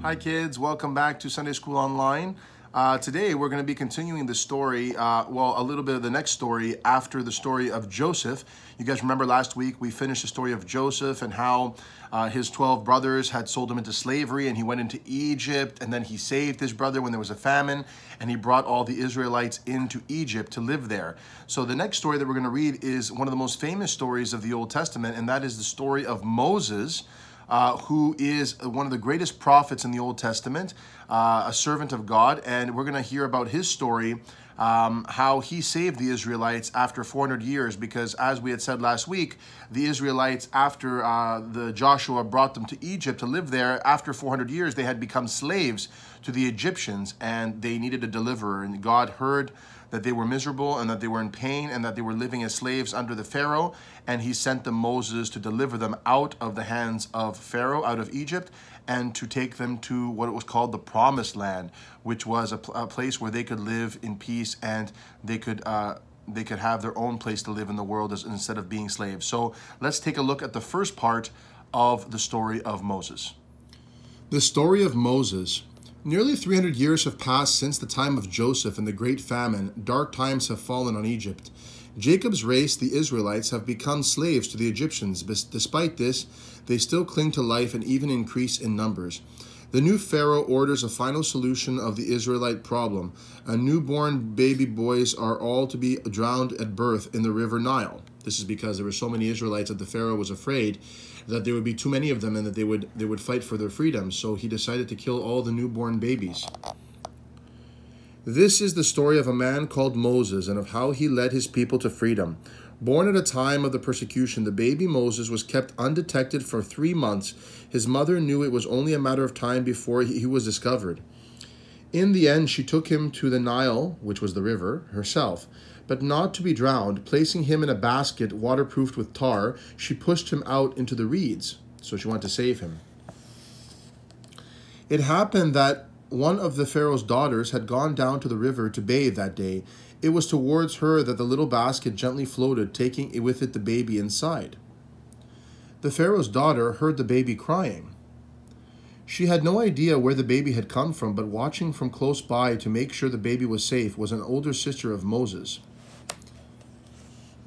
Hi kids, welcome back to Sunday School Online. Today we're going to be continuing the story, a little bit of the next story after the story of Joseph. You guys remember last week we finished the story of Joseph and how his 12 brothers had sold him into slavery, and he went into Egypt, and then he saved his brother when there was a famine, and he brought all the Israelites into Egypt to live there. So the next story that we're going to read is one of the most famous stories of the Old Testament, and that is the story of Moses, who is one of the greatest prophets in the Old Testament, a servant of God. And we're going to hear about his story, how he saved the Israelites after 400 years, because as we had said last week, the Israelites, after the Joshua brought them to Egypt to live there, after 400 years, they had become slaves to the Egyptians, and they needed a deliverer. And God heard that they were miserable and that they were in pain and that they were living as slaves under the Pharaoh, and he sent them Moses to deliver them out of the hands of Pharaoh, out of Egypt, and to take them to what was called the Promised Land, which was a place where they could live in peace, and they could have their own place to live in the world instead of being slaves. So let's take a look at the first part of the story of Moses. The story of Moses. Nearly 300 years have passed since the time of Joseph and the great famine. Dark times have fallen on Egypt. Jacob's race, the Israelites, have become slaves to the Egyptians. But despite this, they still cling to life and even increase in numbers. The new Pharaoh orders a final solution of the Israelite problem. A newborn baby boys are all to be drowned at birth in the river Nile. This is because there were so many Israelites that the Pharaoh was afraid that there would be too many of them and that they would fight for their freedom. So he decided to kill all the newborn babies. This is the story of a man called Moses and of how he led his people to freedom. Born at a time of the persecution, the baby Moses was kept undetected for 3 months. His mother knew it was only a matter of time before he was discovered. In the end, she took him to the Nile, which was the river, herself, but not to be drowned. Placing him in a basket waterproofed with tar, she pushed him out into the reeds. So she wanted to save him. It happened that one of the Pharaoh's daughters had gone down to the river to bathe that day. It was towards her that the little basket gently floated, taking with it the baby inside. The Pharaoh's daughter heard the baby crying. She had no idea where the baby had come from, but watching from close by to make sure the baby was safe was an older sister of Moses.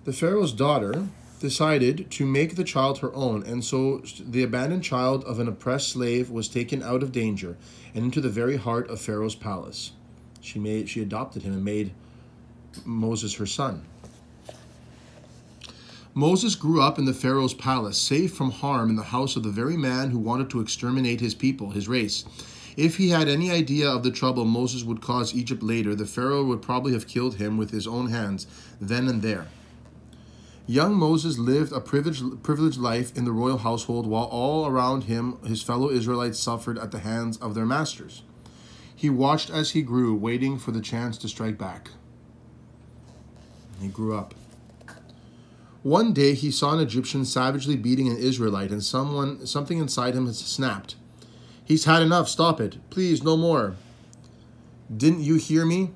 The Pharaoh's daughter decided to make the child her own, and so the abandoned child of an oppressed slave was taken out of danger and into the very heart of Pharaoh's palace. She adopted him and made Moses her son. Moses grew up in the Pharaoh's palace, safe from harm in the house of the very man who wanted to exterminate his people, his race. If he had any idea of the trouble Moses would cause Egypt later, the Pharaoh would probably have killed him with his own hands then and there. Young Moses lived a privileged life in the royal household, while all around him his fellow Israelites suffered at the hands of their masters. He watched as he grew, waiting for the chance to strike back. He grew up. One day he saw an Egyptian savagely beating an Israelite, and something inside him had snapped. "He's had enough. Stop it. Please, no more." "Didn't you hear me?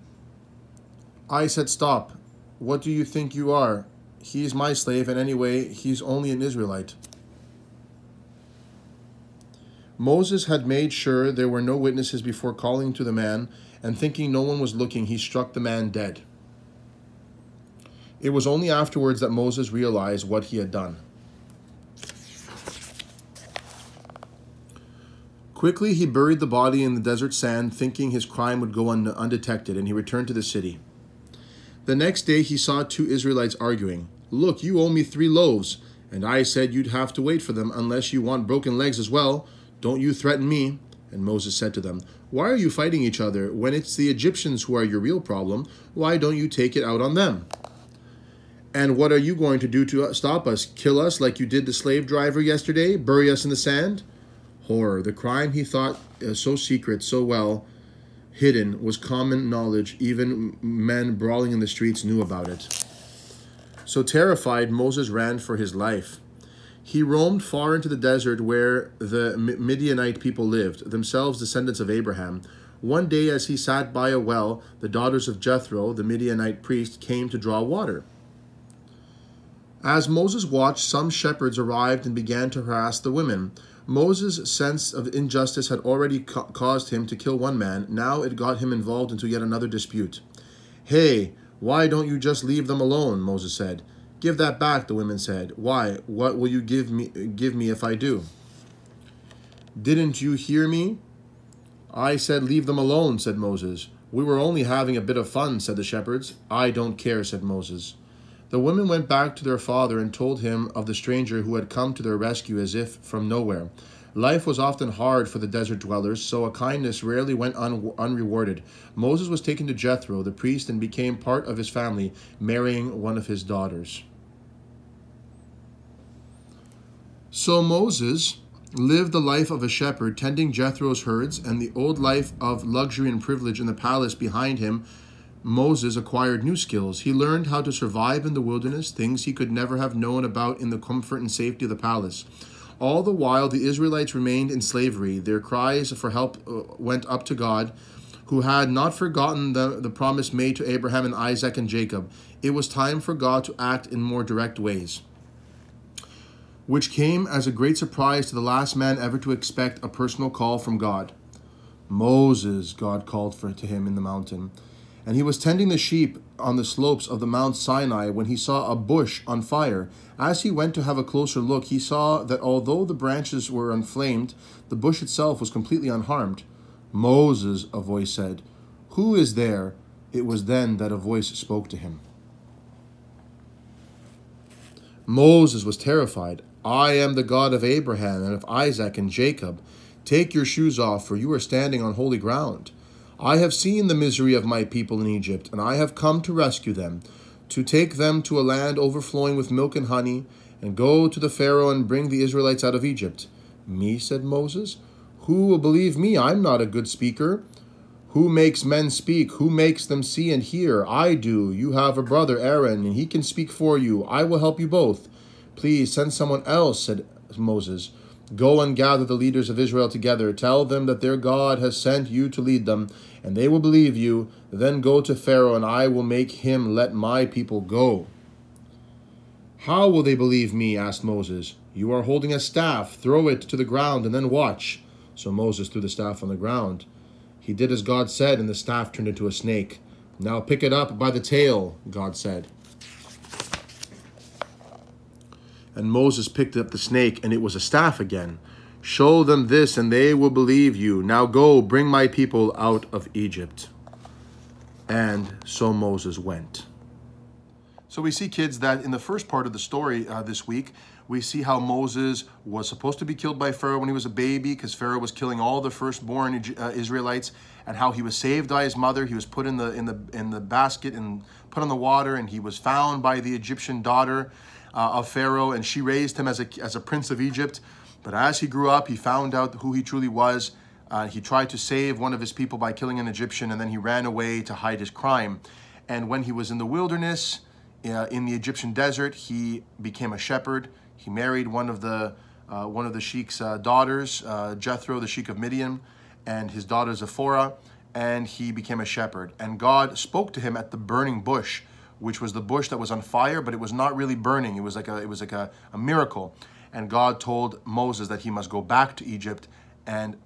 I said stop. What do you think you are? He's my slave, and anyway, he's only an Israelite." Moses had made sure there were no witnesses before calling to the man, and thinking no one was looking, he struck the man dead. It was only afterwards that Moses realized what he had done. Quickly, he buried the body in the desert sand, thinking his crime would go undetected, and he returned to the city. The next day, he saw 2 Israelites arguing. "Look, you owe me 3 loaves, and I said you'd have to wait for them unless you want broken legs as well. Don't you threaten me." And Moses said to them, "Why are you fighting each other? When it's the Egyptians who are your real problem, why don't you take it out on them? And what are you going to do to stop us? Kill us like you did the slave driver yesterday? Bury us in the sand?" Horror. The crime he thought so secret, so well hidden, was common knowledge. Even men brawling in the streets knew about it. So terrified, Moses ran for his life. He roamed far into the desert where the Midianite people lived, themselves descendants of Abraham. One day as he sat by a well, the daughters of Jethro, the Midianite priest, came to draw water. As Moses watched, some shepherds arrived and began to harass the women. Moses' sense of injustice had already caused him to kill one man. Now it got him involved into yet another dispute. "Hey, why don't you just leave them alone?" Moses said. "Give that back," the women said. "Why? What will you give me if I do?" "Didn't you hear me? I said leave them alone," said Moses. "We were only having a bit of fun," said the shepherds. "I don't care," said Moses. The women went back to their father and told him of the stranger who had come to their rescue as if from nowhere. Life was often hard for the desert dwellers, so a kindness rarely went unrewarded. Moses was taken to Jethro, the priest, and became part of his family, marrying one of his daughters. So Moses lived the life of a shepherd, tending Jethro's herds, and the old life of luxury and privilege in the palace behind him. Moses acquired new skills. He learned how to survive in the wilderness, things he could never have known about in the comfort and safety of the palace. All the while, the Israelites remained in slavery. Their cries for help went up to God, who had not forgotten the promise made to Abraham and Isaac and Jacob. It was time for God to act in more direct ways, which came as a great surprise to the last man ever to expect a personal call from God. "Moses," God called to him in the mountain. And he was tending the sheep on the slopes of the Mount Sinai when he saw a bush on fire. As he went to have a closer look, he saw that although the branches were inflamed, the bush itself was completely unharmed. "Moses," a voice said. "Who is there?" It was then that a voice spoke to him. Moses was terrified. "I am the God of Abraham and of Isaac and Jacob. Take your shoes off, for you are standing on holy ground. I have seen the misery of my people in Egypt, and I have come to rescue them, to take them to a land overflowing with milk and honey, and go to the Pharaoh and bring the Israelites out of Egypt." "Me?" said Moses. "Who will believe me? I'm not a good speaker. Who makes men speak? Who makes them see and hear? I do. You have a brother, Aaron, and he can speak for you. I will help you both." "Please send someone else," said Moses. "Go and gather the leaders of Israel together. Tell them that their God has sent you to lead them, and they will believe you. Then go to Pharaoh, and I will make him let my people go." "How will they believe me?" asked Moses. "You are holding a staff. Throw it to the ground and then watch." So Moses threw the staff on the ground. He did as God said, and the staff turned into a snake. "Now pick it up by the tail," God said. And Moses picked up the snake, and it was a staff again. "Show them this, and they will believe you. Now go, bring my people out of Egypt." And so Moses went. So we see, kids, that in the first part of the story this week, we see how Moses was supposed to be killed by Pharaoh when he was a baby, because Pharaoh was killing all the firstborn Israelites, and how he was saved by his mother. He was put in the basket and put on the water, and he was found by the Egyptian daughter of Pharaoh, and she raised him as a prince of Egypt. But as he grew up, he found out who he truly was. He tried to save one of his people by killing an Egyptian, and then he ran away to hide his crime. And when he was in the wilderness, in the Egyptian desert, he became a shepherd. He married one of the sheikh's daughters, Jethro, the sheikh of Midian, and his daughter Zipporah, and he became a shepherd. And God spoke to him at the burning bush, which was the bush that was on fire, but it was not really burning. It was like a miracle. And God told Moses that he must go back to Egypt and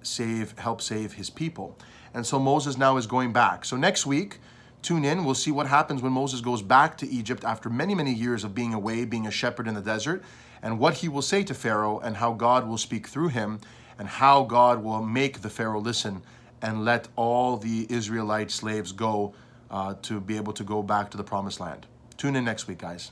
help save his people. And so Moses now is going back. So next week, tune in. We'll see what happens when Moses goes back to Egypt after many, many years of being away, being a shepherd in the desert, and what he will say to Pharaoh, and how God will speak through him, and how God will make the Pharaoh listen and let all the Israelite slaves go to be able to go back to the promised land. Tune in next week, guys.